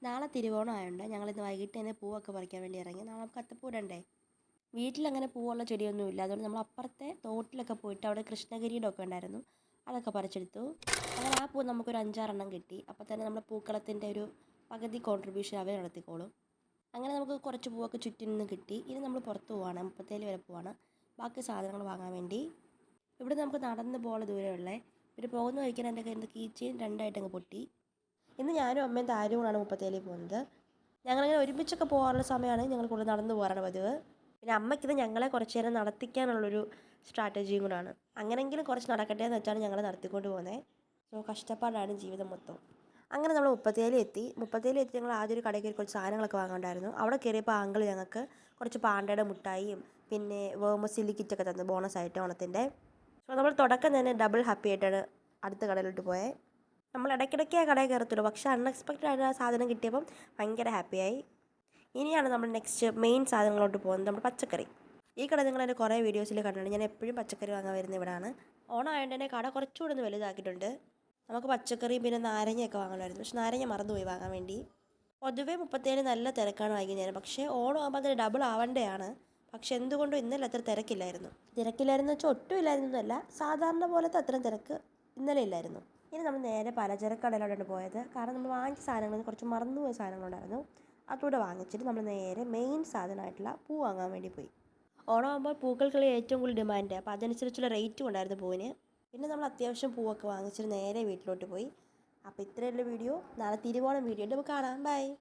നാളെ തിരുവോണം ആയതുകൊണ്ട് ഞങ്ങളിന്ന് വൈകിട്ട് തന്നെ പൂവൊക്കെ പറിക്കാൻ വേണ്ടി ഇറങ്ങി. നാളെ നമുക്ക് അത്തപ്പൂ ഇടണ്ടേ. വീട്ടിലങ്ങനെ പൂവുള്ള ചെടിയൊന്നുമില്ല. അതുകൊണ്ട് നമ്മൾ അപ്പുറത്തെ തോട്ടിലൊക്കെ പോയിട്ട് അവിടെ കൃഷ്ണകിരീടമൊക്കെ ഉണ്ടായിരുന്നു, അതൊക്കെ പറിച്ചെടുത്തു. അങ്ങനെ ആ പൂ നമുക്കൊരു 5-6 കിട്ടി. അപ്പോൾ തന്നെ നമ്മുടെ പൂക്കളത്തിൻ്റെ ഒരു പകുതി കോൺട്രിബ്യൂഷൻ അവർ നടത്തിക്കോളും. അങ്ങനെ നമുക്ക് കുറച്ച് പൂവൊക്കെ ചുറ്റും നിന്ന് കിട്ടി. ഇനി നമ്മൾ പുറത്ത് പോവാണ്, മുപ്പത്തേല് വരെ പോവാണ് ബാക്കി സാധനങ്ങൾ വാങ്ങാൻ വേണ്ടി. ഇവിടെ നമുക്ക് നടന്ന് പോകാനുള്ള ദൂരമുള്ളേ. പിന്നെ പോകുന്ന വഴിക്കാൻ എൻ്റെ കയ്യിൽ നിന്ന് കീ ചെയിൻ 2 പൊട്ടി. ഇന്ന് ഞാനും അമ്മയും താരും കൂടാണ് മുപ്പത്തേലിൽ പോകുന്നത്. ഞങ്ങളിങ്ങനെ ഒരുമിച്ചൊക്കെ പോകാനുള്ള സമയമാണ് ഞങ്ങൾ കൂടുതൽ നടന്നു പോകാറാണ് പതിവ്. പിന്നെ അമ്മയ്ക്കിത് ഞങ്ങളെ കുറച്ച് നേരം നടത്തിക്കാനുള്ളൊരു സ്ട്രാറ്റജിയും കൂടാണ്. അങ്ങനെയെങ്കിലും കുറച്ച് നടക്കട്ടെ എന്ന് വെച്ചാണ് ഞങ്ങൾ നടത്തിക്കൊണ്ട് പോകുന്നത്. സോ കഷ്ടപ്പാടാണ് ജീവിതം മൊത്തം. അങ്ങനെ നമ്മൾ മുപ്പത്തേലിൽ എത്തി ഞങ്ങൾ ആദ്യം ഒരു കടയിൽ കയറി കുറച്ച് സാധനങ്ങളൊക്കെ വാങ്ങണ്ടായിരുന്നു. അവിടെ കയറിയപ്പോൾ ആങ്കിൾ ഞങ്ങൾക്ക് കുറച്ച് പാണ്ടയുടെ മുട്ടായിയും പിന്നെ വേമസില്ലി കിറ്റൊക്കെ തന്നു ബോണസായിട്ട് ഓണത്തിൻ്റെ. സോ നമ്മൾ തുടക്കം തന്നെ ഡബിൾ ഹാപ്പി ആയിട്ടാണ് അടുത്ത കടയിലോട്ട് പോയത്. നമ്മൾ ഇടയ്ക്കിടയ്ക്ക് ആ കടയിൽ കയറത്തുള്ളൂ, പക്ഷേ അൺഎക്സ്പെക്റ്റഡ് ആയിട്ട് ആ സാധനം കിട്ടിയപ്പം ഭയങ്കര ഹാപ്പിയായി. ഇനിയാണ് നമ്മൾ നെക്സ്റ്റ് മെയിൻ സാധനങ്ങളോട്ട് പോകുന്നത്, നമ്മുടെ പച്ചക്കറി. ഈ കട നിങ്ങൾ എൻ്റെ കുറേ വീഡിയോസിൽ കണ്ടിട്ടുണ്ട്. ഞാൻ എപ്പോഴും പച്ചക്കറി വാങ്ങാൻ വരുന്നത് ഇവിടെയാണ്. ഓണം ആയതുകൊണ്ട് തന്നെ കട കുറച്ചുകൂടെ ഒന്ന് വലുതാക്കിയിട്ടുണ്ട്. നമുക്ക് പച്ചക്കറിയും പിന്നെ നാരങ്ങയൊക്കെ വാങ്ങണമായിരുന്നു, പക്ഷെ നാരങ്ങ മറന്നുപോയി വാങ്ങാൻ വേണ്ടി. പൊതുവേ മുപ്പത്തേഴ് നല്ല തിരക്കാണ് വൈകുന്നേരം, പക്ഷേ ഓണം ആകുമ്പോൾ അതിന് ഡബിൾ ആവേണ്ടതാണ്. പക്ഷെ എന്തുകൊണ്ടും ഇന്നലെ അത്ര തിരക്കില്ലായിരുന്നു വെച്ചാൽ ഒട്ടും ഇല്ലായിരുന്നല്ല, സാധാരണ പോലത്തെ അത്രയും തിരക്ക് ഇന്നലെ ഇല്ലായിരുന്നു. ഇനി നമ്മൾ നേരെ പലചരക്ക് കടയിലോട്ടാണ് പോയത്. കാരണം നമ്മൾ വാങ്ങിച്ച സാധനങ്ങളിൽ കുറച്ച് മറന്നുപോയ സാധനങ്ങളുണ്ടായിരുന്നു, അതുകൂടെ വാങ്ങിച്ചിട്ട് നമ്മൾ നേരെ മെയിൻ സാധനമായിട്ടുള്ള പൂ വാങ്ങാൻ വേണ്ടി പോയി. ഓണമാകുമ്പോൾ പൂക്കൾക്കുള്ള ഏറ്റവും കൂടുതൽ ഡിമാൻഡ്, അപ്പോൾ അതനുസരിച്ചുള്ള റേറ്റും ഉണ്ടായിരുന്നു പൂവിന്. പിന്നെ നമ്മൾ അത്യാവശ്യം പൂവൊക്കെ വാങ്ങിച്ചിട്ട് നേരെ വീട്ടിലോട്ട് പോയി. അപ്പോൾ ഇത്രയുള്ള വീഡിയോ. നാളെ തിരുവോണം വീഡിയോ നമുക്ക് കാണാം. ബൈ.